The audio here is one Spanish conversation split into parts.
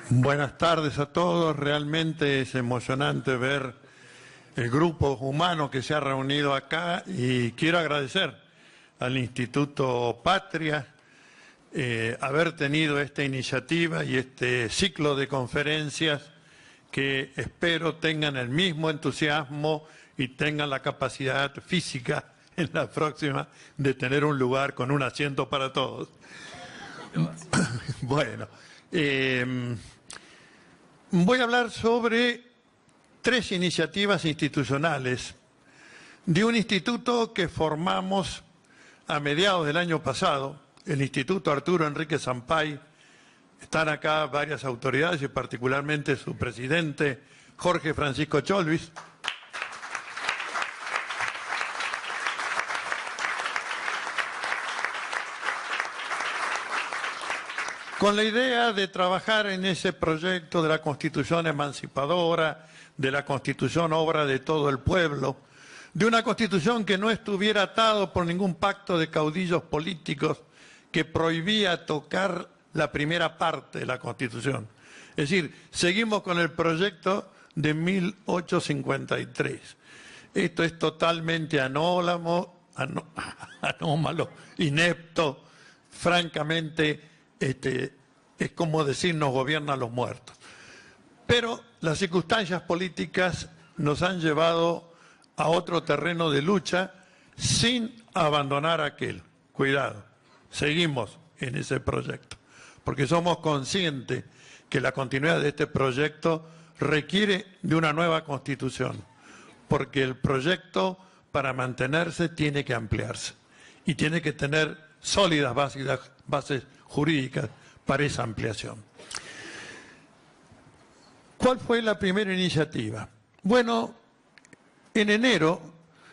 Buenas tardes a todos. Realmente es emocionante ver el grupo humano que se ha reunido acá y quiero agradecer al Instituto Patria haber tenido esta iniciativa y este ciclo de conferencias que espero tengan el mismo entusiasmo y tengan la capacidad física en la próxima de tener un lugar con un asiento para todos. Bueno, voy a hablar sobre 3 iniciativas institucionales de un instituto que formamos a mediados del año pasado, el Instituto Arturo Enrique Sampay. Están acá varias autoridades y particularmente su presidente, Jorge Francisco Cholvis. Con la idea de trabajar en ese proyecto de la Constitución emancipadora, de la Constitución obra de todo el pueblo, de una Constitución que no estuviera atado por ningún pacto de caudillos políticos que prohibía tocar la primera parte de la Constitución. Es decir, seguimos con el proyecto de 1853. Esto es totalmente anómalo, inepto, francamente, es como decir nos gobiernan los muertos. Pero las circunstancias políticas nos han llevado a otro terreno de lucha sin abandonar aquel. Cuidado, seguimos en ese proyecto, porque somos conscientes que la continuidad de este proyecto requiere de una nueva Constitución, porque el proyecto para mantenerse tiene que ampliarse y tiene que tener sólidas bases jurídicas para esa ampliación. ¿Cuál fue la primera iniciativa? Bueno, en enero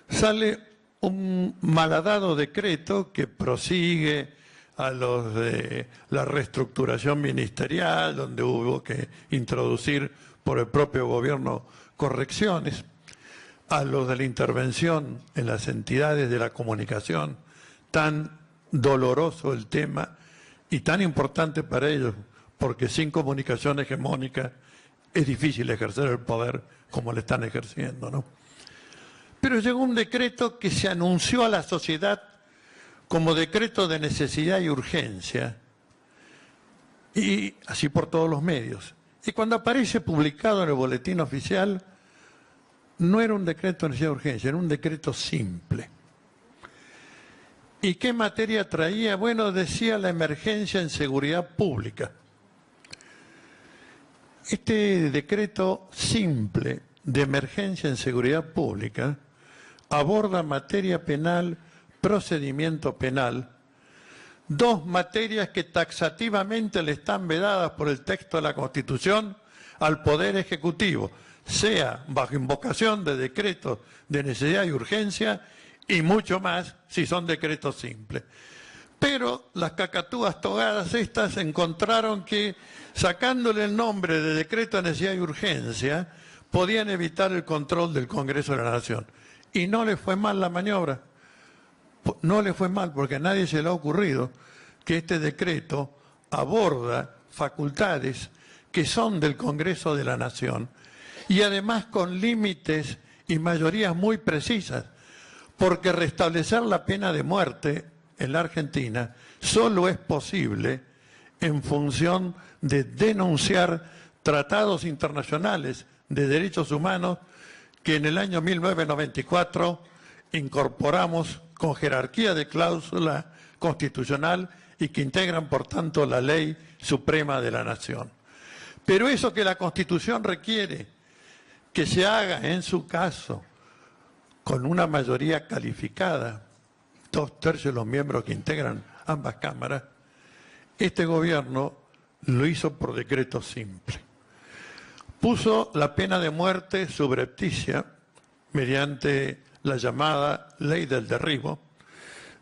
sale un malhadado decreto que prosigue a los de la reestructuración ministerial, donde hubo que introducir por el propio gobierno correcciones, a los de la intervención en las entidades de la comunicación, tan doloroso el tema y tan importante para ellos, porque sin comunicación hegemónica es difícil ejercer el poder como le están ejerciendo, ¿no? Pero llegó un decreto que se anunció a la sociedad como decreto de necesidad y urgencia, y así por todos los medios. Y cuando aparece publicado en el boletín oficial, no era un decreto de necesidad y urgencia, era un decreto simple. ¿Y qué materia traía? Bueno, decía la emergencia en seguridad pública. Este decreto simple de emergencia en seguridad pública aborda materia penal, procedimiento penal, 2 materias que taxativamente le están vedadas por el texto de la Constitución al Poder Ejecutivo, sea bajo invocación de decretos de necesidad y urgencia, y mucho más si son decretos simples. Pero las cacatúas togadas estas encontraron que, sacándole el nombre de decreto de necesidad y urgencia, podían evitar el control del Congreso de la Nación. Y no le fue mal la maniobra. No le fue mal porque a nadie se le ha ocurrido que este decreto aborda facultades que son del Congreso de la Nación y además con límites y mayorías muy precisas. Porque restablecer la pena de muerte en la Argentina solo es posible en función de denunciar tratados internacionales de derechos humanos que en el año 1994 incorporamos con jerarquía de cláusula constitucional y que integran, por tanto, la ley suprema de la nación. Pero eso que la Constitución requiere que se haga en su caso con una mayoría calificada, 2/3 de los miembros que integran ambas cámaras, este gobierno lo hizo por decreto simple. Puso la pena de muerte subrepticia mediante la llamada ley del derribo,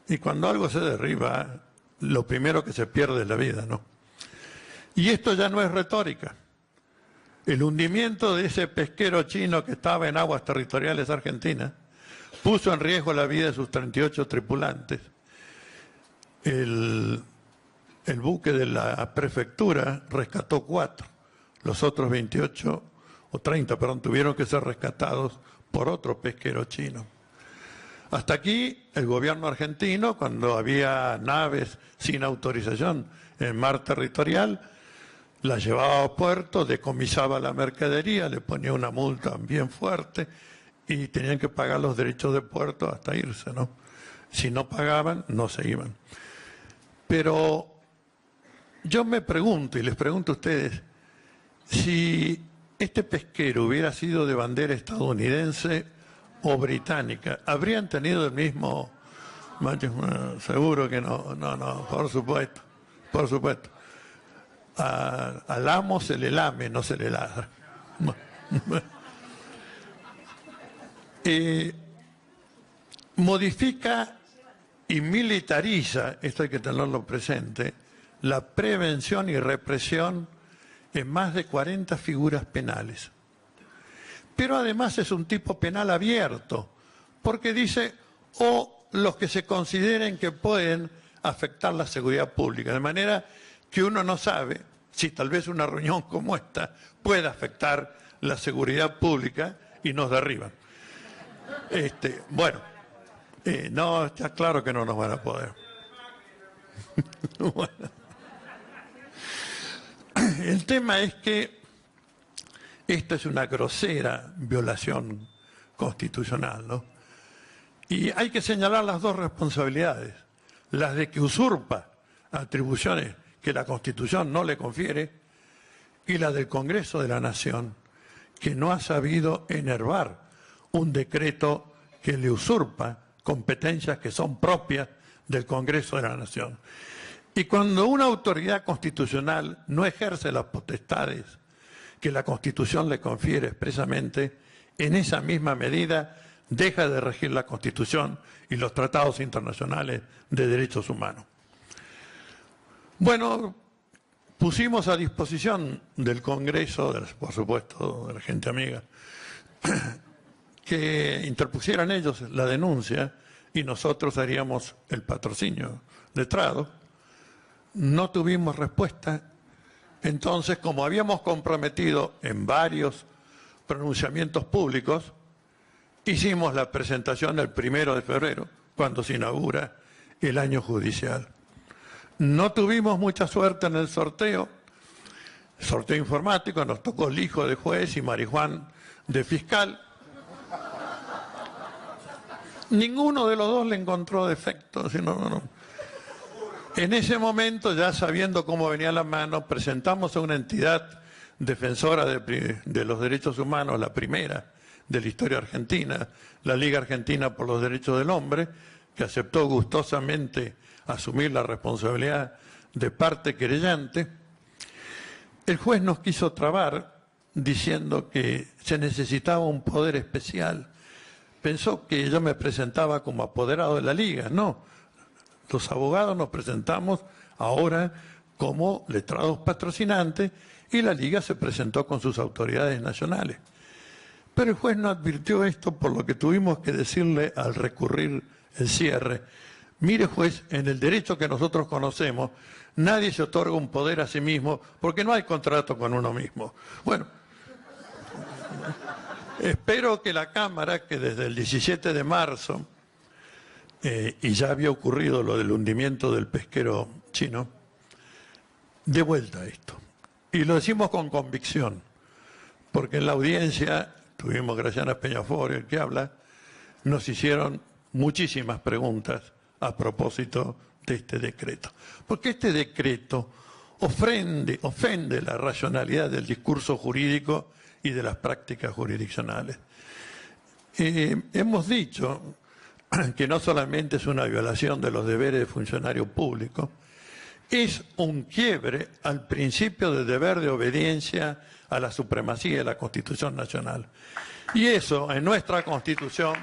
y cuando algo se derriba, lo primero que se pierde es la vida, ¿no? Y esto ya no es retórica. El hundimiento de ese pesquero chino que estaba en aguas territoriales argentinas puso en riesgo la vida de sus 38 tripulantes. El buque de la prefectura rescató 4. Los otros 28 o 30, perdón, tuvieron que ser rescatados por otro pesquero chino. Hasta aquí el gobierno argentino, cuando había naves sin autorización en mar territorial, las llevaba a puerto, decomisaba la mercadería, le ponía una multa bien fuerte y tenían que pagar los derechos de puerto hasta irse, ¿no? Si no pagaban, no se iban. Pero yo me pregunto, y les pregunto a ustedes, si este pesquero hubiera sido de bandera estadounidense o británica, ¿habrían tenido el mismo? Seguro que no, por supuesto, por supuesto. Al amo se le lame, no se le ladra. Modifica y militariza, esto hay que tenerlo presente, la prevención y represión en más de 40 figuras penales. Pero además es un tipo penal abierto, porque dice, o los que se consideren que pueden afectar la seguridad pública, de manera que uno no sabe si tal vez una reunión como esta puede afectar la seguridad pública y nos derriban. No, está claro que no nos van a poder. Bueno. El tema es que esta es una grosera violación constitucional, ¿no? Y hay que señalar las dos responsabilidades, las de que usurpa atribuciones que la Constitución no le confiere y la del Congreso de la Nación, que no ha sabido enervar un decreto que le usurpa competencias que son propias del Congreso de la Nación. Y cuando una autoridad constitucional no ejerce las potestades que la Constitución le confiere expresamente, en esa misma medida deja de regir la Constitución y los tratados internacionales de derechos humanos. Bueno, pusimos a disposición del Congreso, por supuesto, de la gente amiga, que interpusieran ellos la denuncia y nosotros haríamos el patrocinio letrado. No tuvimos respuesta. Entonces, como habíamos comprometido en varios pronunciamientos públicos, hicimos la presentación el 1 de febrero, cuando se inaugura el año judicial. No tuvimos mucha suerte en el sorteo informático, nos tocó el hijo de juez y Marijuán de fiscal. Ninguno de los dos le encontró defecto, no. En ese momento, ya sabiendo cómo venía la mano, presentamos a una entidad defensora de los derechos humanos, la primera de la historia argentina, la Liga Argentina por los Derechos del Hombre, que aceptó gustosamente asumir la responsabilidad de parte querellante. El juez nos quiso trabar diciendo que se necesitaba un poder especial. Pensó que yo me presentaba como apoderado de la Liga. No, los abogados nos presentamos ahora como letrados patrocinantes y la Liga se presentó con sus autoridades nacionales. Pero el juez no advirtió esto, por lo que tuvimos que decirle al recurrir el cierre: mire juez, en el derecho que nosotros conocemos, nadie se otorga un poder a sí mismo porque no hay contrato con uno mismo. Bueno, espero que la Cámara, que desde el 17 de marzo, y ya había ocurrido lo del hundimiento del pesquero chino, dé vuelta a esto. Y lo decimos con convicción, porque en la audiencia tuvimos Graciana Peñaforio, el que habla, nos hicieron muchísimas preguntas a propósito de este decreto. Porque este decreto ofende la racionalidad del discurso jurídico y de las prácticas jurisdiccionales. Hemos dicho que no solamente es una violación de los deberes de funcionario público, es un quiebre al principio del deber de obediencia a la supremacía de la Constitución Nacional. Y eso, en nuestra Constitución,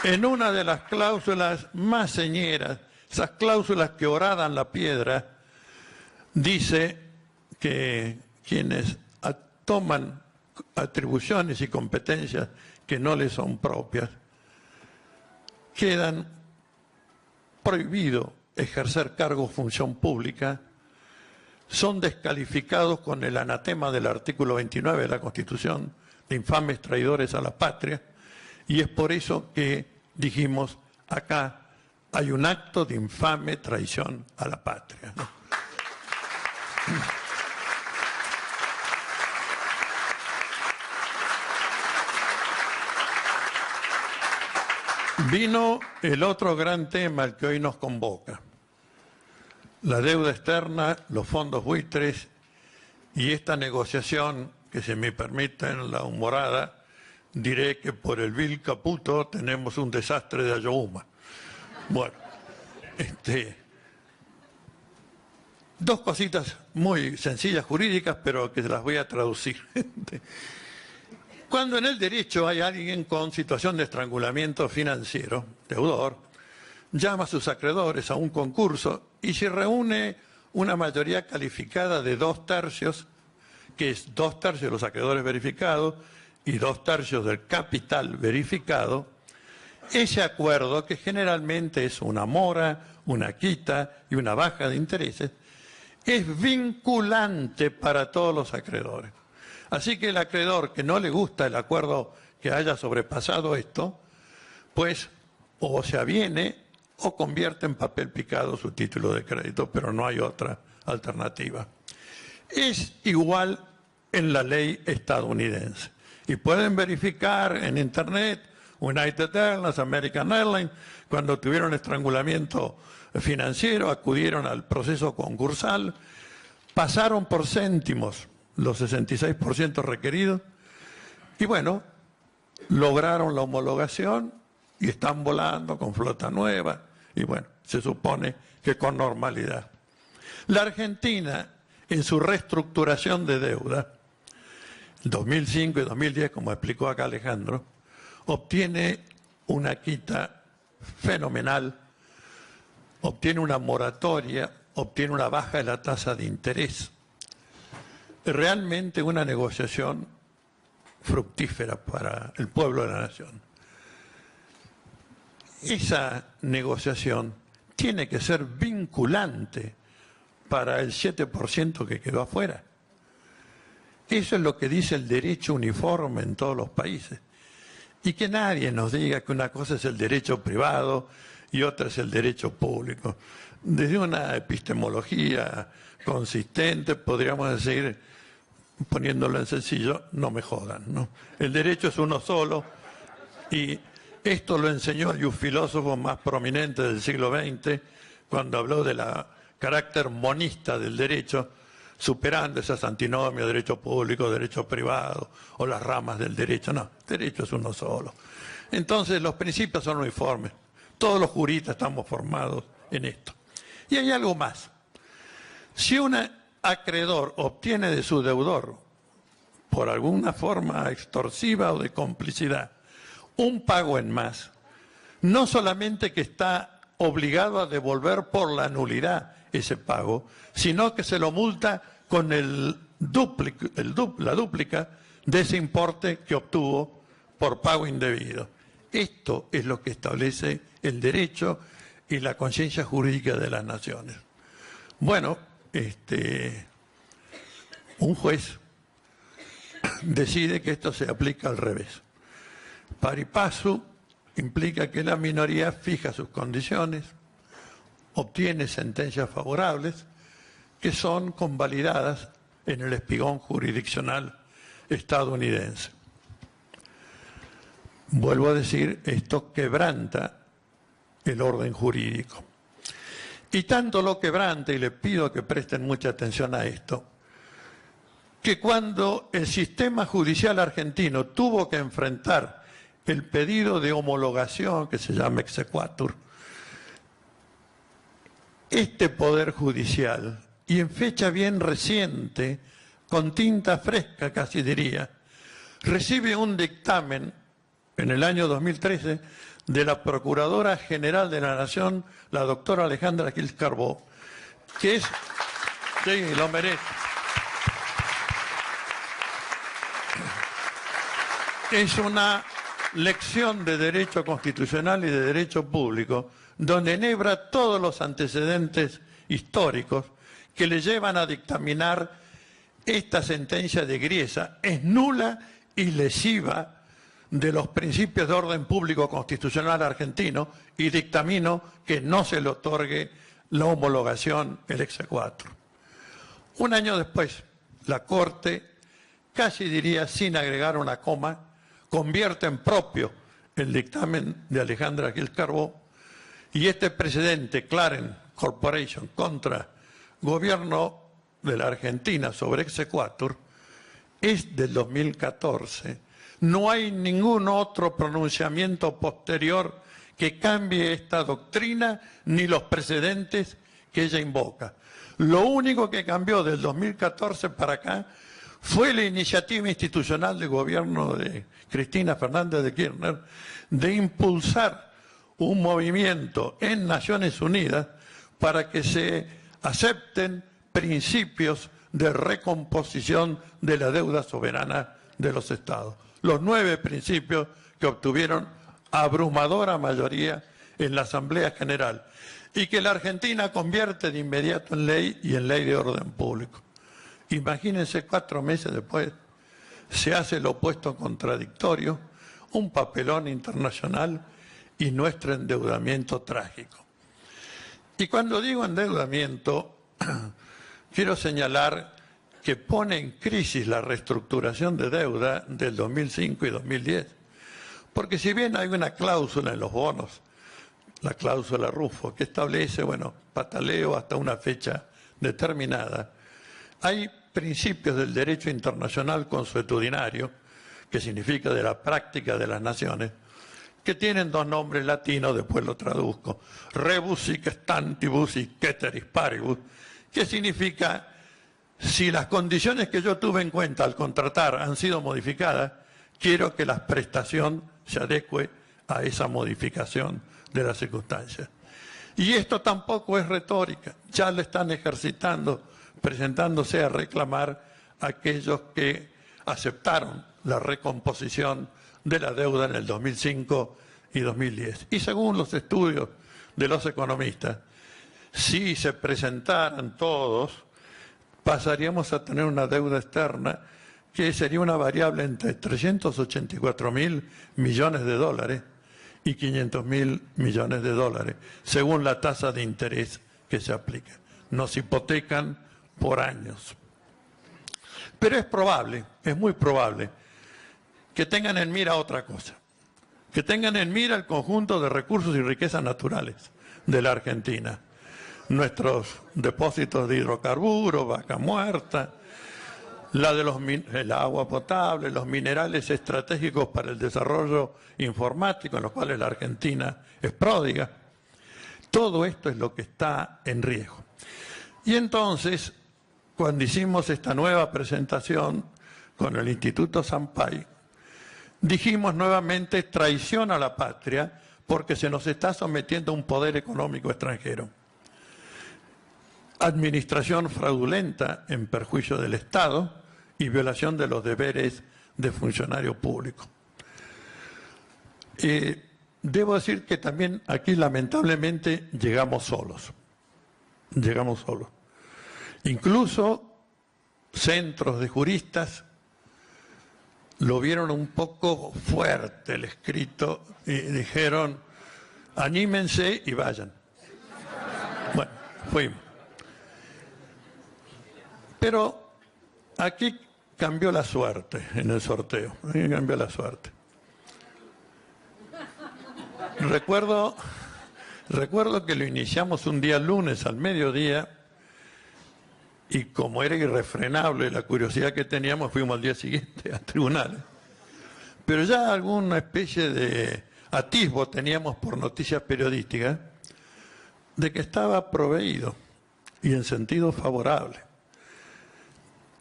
en una de las cláusulas más señeras, esas cláusulas que horadan la piedra, dice que quienes toman atribuciones y competencias que no les son propias, quedan prohibidos ejercer cargo o función pública son descalificados con el anatema del artículo 29 de la Constitución, de infames traidores a la patria, y es por eso que dijimos, acá hay un acto de infame traición a la patria, ¿no? Vino el otro gran tema al que hoy nos convoca: la deuda externa, los fondos buitres y esta negociación que, si me permiten la humorada, diré que por el vil Caputo tenemos un desastre de Ayohuma. Bueno, dos cositas muy sencillas jurídicas, pero que las voy a traducir. Cuando en el derecho hay alguien con situación de estrangulamiento financiero, deudor, llama a sus acreedores a un concurso y se reúne una mayoría calificada de 2/3, que es 2/3 de los acreedores verificados y 2/3 del capital verificado. Ese acuerdo, que generalmente es una mora, una quita y una baja de intereses, es vinculante para todos los acreedores. Así que el acreedor que no le gusta el acuerdo que haya sobrepasado esto, pues o se aviene o convierte en papel picado su título de crédito, pero no hay otra alternativa. Es igual en la ley estadounidense. Y pueden verificar en Internet, United Airlines, American Airlines, cuando tuvieron estrangulamiento financiero, acudieron al proceso concursal, pasaron por céntimos los 66% requeridos y bueno, lograron la homologación y están volando con flota nueva y bueno, se supone que con normalidad. La Argentina, en su reestructuración de deuda, en 2005 y 2010, como explicó acá Alejandro, obtiene una quita fenomenal, obtiene una moratoria, obtiene una baja de la tasa de interés. Realmente una negociación fructífera para el pueblo de la nación. Esa negociación tiene que ser vinculante para el 7% que quedó afuera. Eso es lo que dice el derecho uniforme en todos los países. Y que nadie nos diga que una cosa es el derecho privado y otra es el derecho público. Desde una epistemología consistente podríamos decir, poniéndolo en sencillo, no me jodan, ¿no? El derecho es uno solo y esto lo enseñó un filósofo más prominente del siglo XX cuando habló del carácter monista del derecho, superando esas antinomias, derecho público, derecho privado o las ramas del derecho. No, el derecho es uno solo. Entonces los principios son uniformes. Todos los juristas estamos formados en esto. Y hay algo más. Si un acreedor obtiene de su deudor, por alguna forma extorsiva o de complicidad, un pago en más, no solamente que está obligado a devolver por la nulidad ese pago, sino que se lo multa con la dúplica de ese importe que obtuvo por pago indebido. Esto es lo que establece el derecho y la conciencia jurídica de las naciones. Bueno, un juez decide que esto se aplica al revés. Pari passu implica que la minoría fija sus condiciones, obtiene sentencias favorables que son convalidadas en el espigón jurisdiccional estadounidense. Vuelvo a decir, esto quebranta el orden jurídico. Y tanto lo quebranta, y le pido que presten mucha atención a esto, que cuando el sistema judicial argentino tuvo que enfrentar el pedido de homologación, que se llama exequatur, este Poder Judicial, y en fecha bien reciente, con tinta fresca casi diría, recibe un dictamen en el año 2013 de la Procuradora General de la Nación, la doctora Alejandra Gils Carbó, que es, sí, lo merece, es una lección de derecho constitucional y de derecho público, donde enhebra todos los antecedentes históricos que le llevan a dictaminar esta sentencia de Griesa es nula y lesiva de los principios de orden público constitucional argentino y dictamino que no se le otorgue la homologación, el exequatur. Un año después, la Corte, casi diría sin agregar una coma, convierte en propio el dictamen de Alejandra Gil Carbó y este precedente, Claren Corporation contra gobierno de la Argentina sobre exequatur, es del 2014. No hay ningún otro pronunciamiento posterior que cambie esta doctrina ni los precedentes que ella invoca. Lo único que cambió del 2014 para acá fue la iniciativa institucional del gobierno de Cristina Fernández de Kirchner de impulsar un movimiento en Naciones Unidas para que se acepten principios de recomposición de la deuda soberana de los estados. Los 9 principios que obtuvieron abrumadora mayoría en la Asamblea General y que la Argentina convierte de inmediato en ley y en ley de orden público. Imagínense, 4 meses después se hace lo opuesto contradictorio, un papelón internacional y nuestro endeudamiento trágico. Y cuando digo endeudamiento, quiero señalar que pone en crisis la reestructuración de deuda del 2005 y 2010. Porque si bien hay una cláusula en los bonos, la cláusula Rufo, que establece, bueno, pataleo hasta una fecha determinada, hay principios del derecho internacional consuetudinario, que significa de la práctica de las naciones, que tienen 2 nombres latinos, después lo traduzco, rebus sic stantibus y ceteris paribus, que significa, si las condiciones que yo tuve en cuenta al contratar han sido modificadas, quiero que la prestación se adecue a esa modificación de las circunstancias. Y esto tampoco es retórica, ya lo están ejercitando, presentándose a reclamar aquellos que aceptaron la recomposición de la deuda en el 2005 y 2010. Y según los estudios de los economistas, si se presentaran todos, pasaríamos a tener una deuda externa que sería una variable entre 384.000 millones de dólares y 500.000 millones de dólares, según la tasa de interés que se aplica. Nos hipotecan por años. Pero es probable, es muy probable, que tengan en mira otra cosa, que tengan en mira el conjunto de recursos y riquezas naturales de la Argentina. Nuestros depósitos de hidrocarburos, Vaca Muerta, el agua potable, los minerales estratégicos para el desarrollo informático, en los cuales la Argentina es pródiga. Todo esto es lo que está en riesgo. Y entonces, cuando hicimos esta nueva presentación con el Instituto Sampay, dijimos nuevamente traición a la patria porque se nos está sometiendo a un poder económico extranjero. Administración fraudulenta en perjuicio del Estado y violación de los deberes de funcionario público. Debo decir que también aquí lamentablemente llegamos solos. Llegamos solos. Incluso centros de juristas lo vieron un poco fuerte el escrito y dijeron, anímense y vayan. Bueno, fuimos. Pero aquí cambió la suerte en el sorteo. Aquí cambió la suerte. Recuerdo que lo iniciamos un día lunes al mediodía y como era irrefrenable la curiosidad que teníamos, fuimos al día siguiente a tribunales. Pero ya alguna especie de atisbo teníamos por noticias periodísticas de que estaba proveído y en sentido favorable.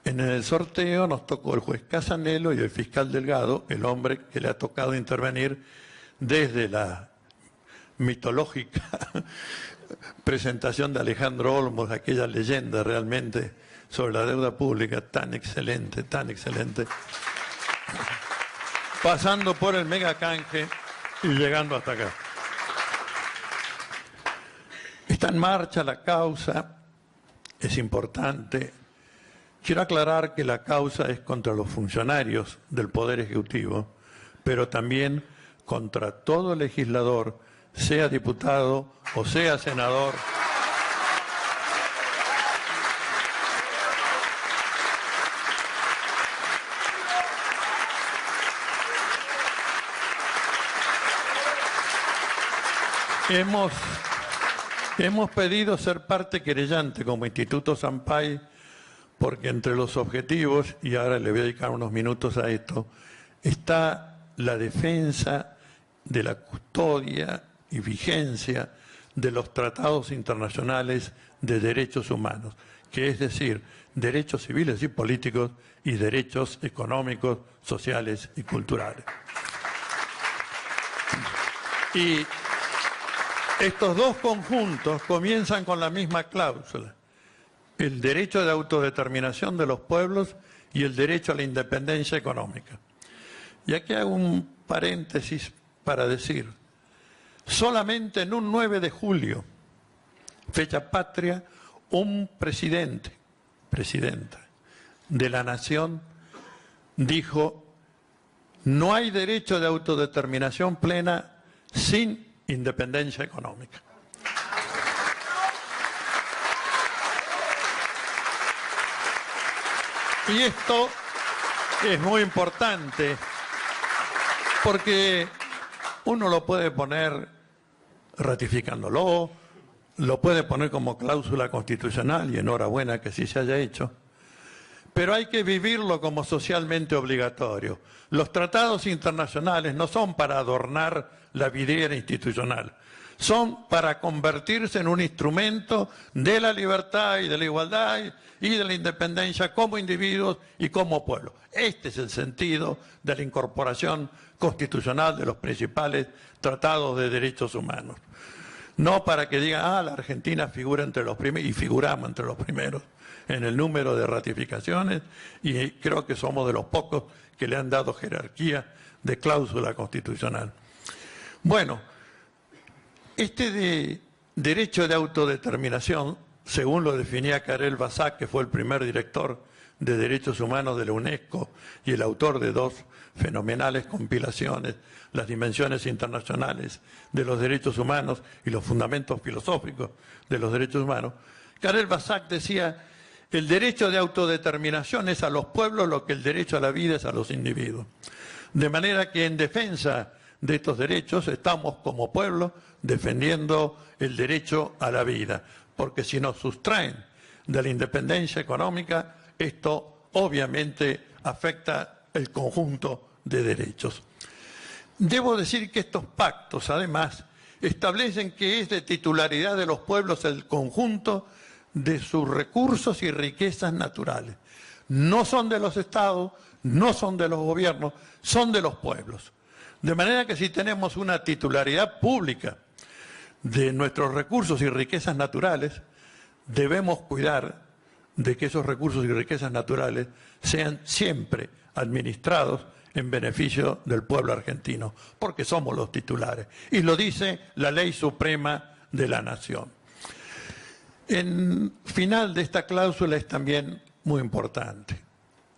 En el sorteo nos tocó el juez Casanelo y el fiscal Delgado, el hombre que le ha tocado intervenir desde la mitológica presentación de Alejandro Olmos, aquella leyenda realmente sobre la deuda pública tan excelente, pasando por el megacanje y llegando hasta acá. en marcha la causa, es importante. Quiero aclarar que la causa es contra los funcionarios del Poder Ejecutivo, pero también contra todo legislador, sea diputado o sea senador. Hemos pedido ser parte querellante como Instituto Sampaio, porque entre los objetivos, y ahora le voy a dedicar unos minutos a esto, está la defensa de la custodia y vigencia de los tratados internacionales de derechos humanos, que es decir, derechos civiles y políticos y derechos económicos, sociales y culturales. Y estos dos conjuntos comienzan con la misma cláusula: el derecho de autodeterminación de los pueblos y el derecho a la independencia económica. Y aquí hago un paréntesis para decir, solamente en un 9 de julio, fecha patria, un presidenta de la nación dijo: no hay derecho de autodeterminación plena sin independencia económica. Y esto es muy importante porque uno lo puede poner ratificándolo, lo puede poner como cláusula constitucional, y enhorabuena que sí se haya hecho, pero hay que vivirlo como socialmente obligatorio. Los tratados internacionales no son para adornar la vidriera institucional, son para convertirse en un instrumento de la libertad y de la igualdad y de la independencia como individuos y como pueblo. Este es el sentido de la incorporación constitucional de los principales tratados de derechos humanos. No para que digan, la Argentina figura entre los primeros, y figuramos entre los primeros en el número de ratificaciones, y creo que somos de los pocos que le han dado jerarquía de cláusula constitucional. Bueno, este derecho de autodeterminación, según lo definía Karel Basak, que fue el primer director de Derechos Humanos de la UNESCO y el autor de dos fenomenales compilaciones, Las dimensiones internacionales de los derechos humanos y los fundamentos filosóficos de los derechos humanos, Karel Basak decía: el derecho de autodeterminación es a los pueblos lo que el derecho a la vida es a los individuos. De manera que en defensa de estos derechos estamos como pueblo defendiendo el derecho a la vida, porque si nos sustraen de la independencia económica, esto obviamente afecta el conjunto de derechos. Debo decir que estos pactos, además, establecen que es de titularidad de los pueblos el conjunto de sus recursos y riquezas naturales. No son de los estados, no son de los gobiernos, son de los pueblos. De manera que si tenemos una titularidad pública de nuestros recursos y riquezas naturales, debemos cuidar de que esos recursos y riquezas naturales sean siempre administrados en beneficio del pueblo argentino, porque somos los titulares. Y lo dice la ley suprema de la nación. El final de esta cláusula es también muy importante.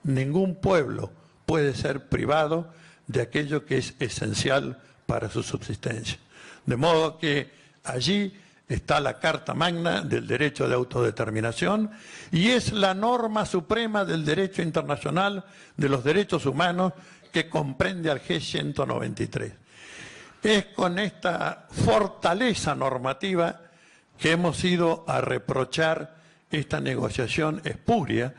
Ningún pueblo puede ser privado de aquello que es esencial para su subsistencia. De modo que allí está la Carta Magna del derecho de autodeterminación y es la norma suprema del derecho internacional de los derechos humanos que comprende al G193. Es con esta fortaleza normativa que hemos ido a reprochar esta negociación espuria,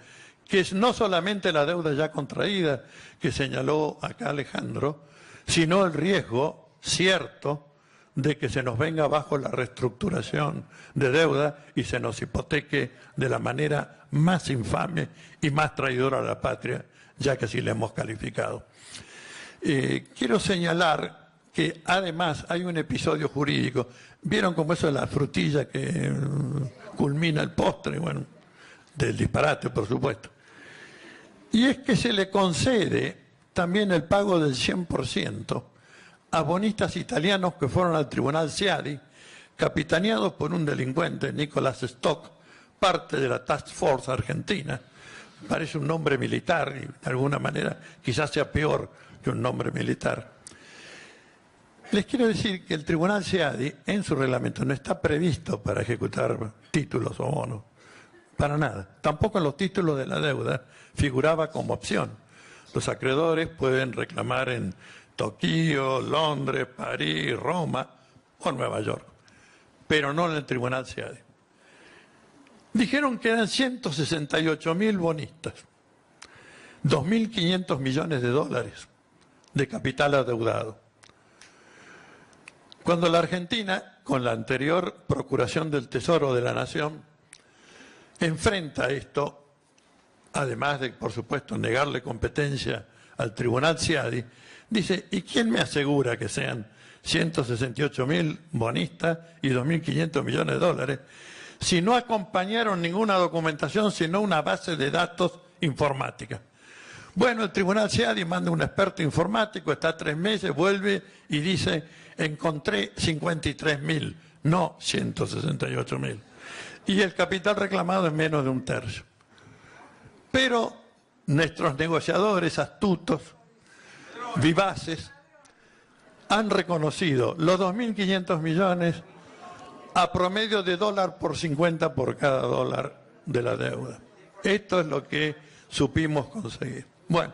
que es no solamente la deuda ya contraída que señaló acá Alejandro, sino el riesgo cierto de que se nos venga abajo la reestructuración de deuda y se nos hipoteque de la manera más infame y más traidora a la patria, ya que así le hemos calificado. Quiero señalar que además hay un episodio jurídico. ¿Vieron cómo eso es la frutilla que culmina el postre? Bueno, del disparate, por supuesto. Y es que se le concede también el pago del 100% a bonistas italianos que fueron al tribunal Ciadi, capitaneados por un delincuente, Nicholas Stock, parte de la Task Force argentina. Parece un nombre militar y de alguna manera quizás sea peor que un nombre militar. Les quiero decir que el Tribunal SEADI en su reglamento no está previsto para ejecutar títulos o bonos, para nada. Tampoco en los títulos de la deuda figuraba como opción. Los acreedores pueden reclamar en Tokio, Londres, París, Roma o Nueva York, pero no en el Tribunal SEADI. Dijeron que eran 168.000 bonistas, 2.500 millones de dólares de capital adeudado. Cuando la Argentina, con la anterior Procuración del Tesoro de la Nación, enfrenta esto, además de, por supuesto, negarle competencia al Tribunal SEADI, dice, ¿y quién me asegura que sean 168.000 bonistas y 2.500 millones de dólares si no acompañaron ninguna documentación, sino una base de datos informática? Bueno, el Tribunal SEADI manda un experto informático, está 3 meses, vuelve y dice, encontré 53.000, no 168.000. Y el capital reclamado es menos de un tercio. Pero nuestros negociadores astutos, vivaces, han reconocido los 2.500 millones a promedio de dólar por 50 por cada dólar de la deuda. Esto es lo que supimos conseguir. Bueno,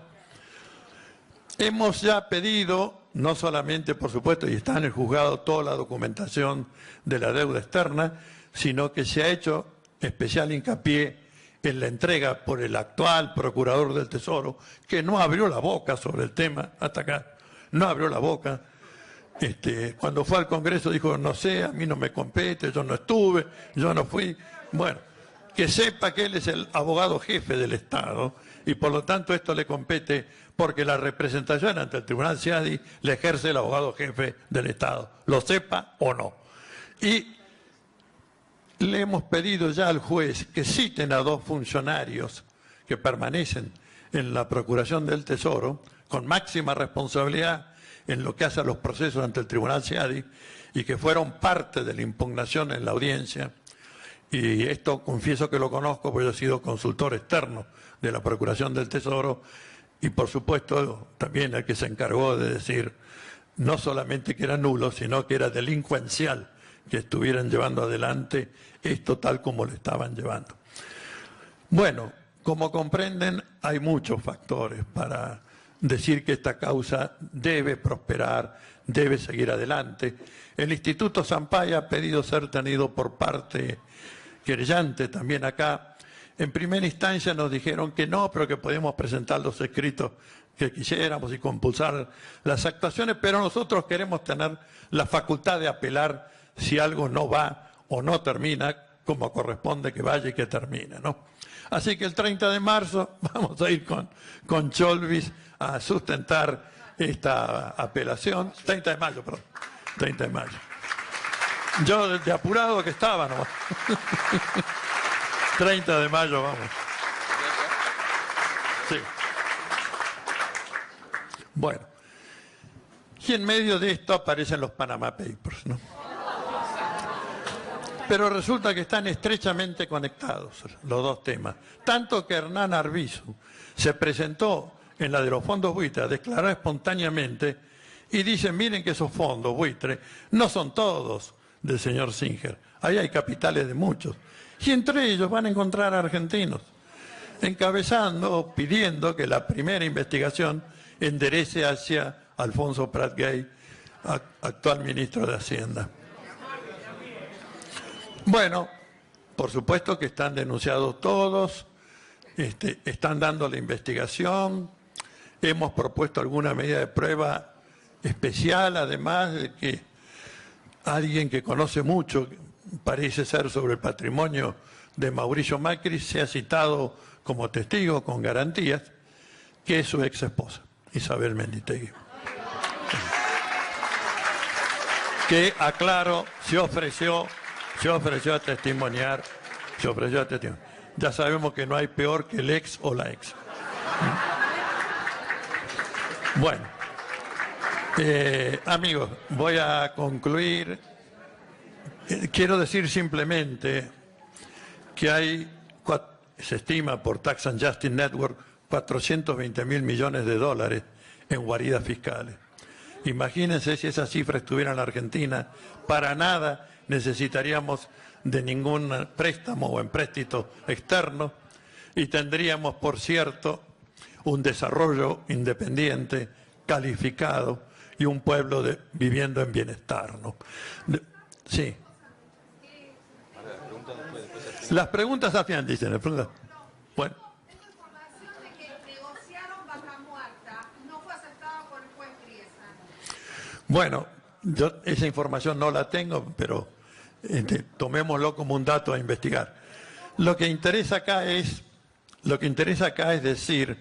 hemos ya pedido, no solamente, por supuesto, y está en el juzgado toda la documentación de la deuda externa, sino que se ha hecho especial hincapié en la entrega por el actual Procurador del Tesoro, que no abrió la boca sobre el tema hasta acá, no abrió la boca. Cuando fue al Congreso dijo, no sé, a mí no me compete, yo no estuve, yo no fui. Bueno, que sepa que él es el abogado jefe del Estado y por lo tanto esto le compete porque la representación ante el Tribunal SEADI le ejerce el abogado jefe del Estado, lo sepa o no. Y le hemos pedido ya al juez que citen a 2 funcionarios que permanecen en la Procuración del Tesoro con máxima responsabilidad en lo que hace a los procesos ante el Tribunal SEADI y que fueron parte de la impugnación en la audiencia. Y esto confieso que lo conozco porque yo he sido consultor externo de la Procuración del Tesoro y por supuesto también el que se encargó de decir no solamente que era nulo, sino que era delincuencial que estuvieran llevando adelante esto tal como lo estaban llevando. Bueno, como comprenden, hay muchos factores para decir que esta causa debe prosperar, debe seguir adelante. El Instituto Sampaio ha pedido ser tenido por parte querellante también acá. En primera instancia nos dijeron que no, pero que podemos presentar los escritos que quisiéramos y compulsar las actuaciones, pero nosotros queremos tener la facultad de apelar si algo no va o no termina como corresponde que vaya y que termine, ¿no? Así que el 30 de marzo vamos a ir con Cholvis a sustentar esta apelación. 30 de mayo, perdón. 30 de mayo. Yo de apurado que estaba nomás. 30 de mayo, vamos. Sí. Bueno. Y en medio de esto aparecen los Panama Papers, ¿no? Pero resulta que están estrechamente conectados los 2 temas. Tanto que Hernán Arbizu se presentó en la de los fondos buitres a declarar espontáneamente y dice, miren que esos fondos buitres no son todos del señor Singer. Ahí hay capitales de muchos. Y entre ellos van a encontrar argentinos, encabezando, pidiendo que la primera investigación enderece hacia Alfonso Prat Gay, actual ministro de Hacienda. Bueno, por supuesto que están denunciados todos, están dando la investigación, hemos propuesto alguna medida de prueba especial, además de que alguien que conoce mucho, parece ser sobre el patrimonio de Mauricio Macri, se ha citado como testigo con garantías, que es su ex esposa, Isabel Menditegui. Que, aclaro, se ofreció a testimoniar, Ya sabemos que no hay peor que el ex o la ex. Bueno, amigos, voy a concluir Quiero decir simplemente que se estima por Tax and Justice Network 420.000 millones de dólares en guaridas fiscales. Imagínense si esa cifra estuviera en la Argentina, para nada necesitaríamos de ningún préstamo o empréstito externo y tendríamos, por cierto, un desarrollo independiente, calificado y un pueblo viviendo en bienestar, ¿no? Sí. Las preguntas al final dicen. Bueno. Tengo información de que negociaron vaca muerta y no fue aceptada por el juez Priesa. Bueno, yo esa información no la tengo, pero tomémoslo como un dato a investigar. Lo que interesa acá es decir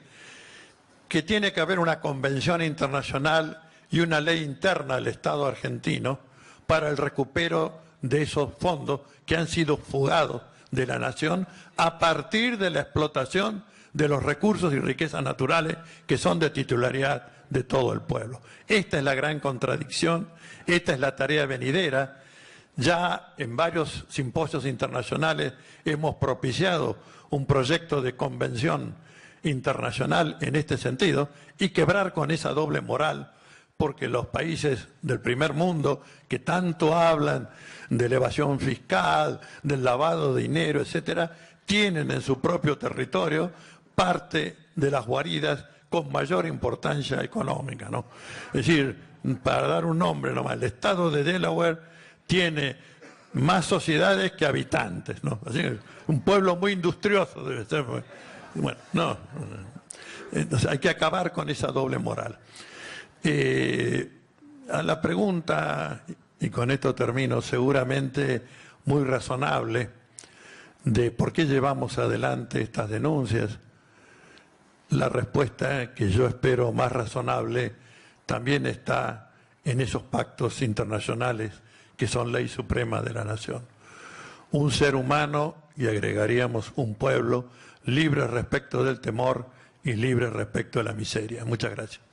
que tiene que haber una convención internacional y una ley interna del Estado argentino para el recupero de esos fondos que han sido fugados de la nación a partir de la explotación de los recursos y riquezas naturales que son de titularidad de todo el pueblo. Esta es la gran contradicción, esta es la tarea venidera. Ya en varios simposios internacionales hemos propiciado un proyecto de convención internacional en este sentido y quebrar con esa doble moral, porque los países del primer mundo que tanto hablan de evasión fiscal, del lavado de dinero, etcétera, tienen en su propio territorio parte de las guaridas con mayor importancia económica, ¿no? Es decir, para dar un nombre nomás, el estado de Delaware tiene más sociedades que habitantes, ¿no? Así que un pueblo muy industrioso debe ser. Bueno, no. Entonces hay que acabar con esa doble moral. A la pregunta, y con esto termino, seguramente muy razonable, de por qué llevamos adelante estas denuncias, la respuesta que yo espero más razonable también está en esos pactos internacionales que son ley suprema de la nación. Un ser humano, y agregaríamos un pueblo, libre respecto del temor y libre respecto de la miseria. Muchas gracias.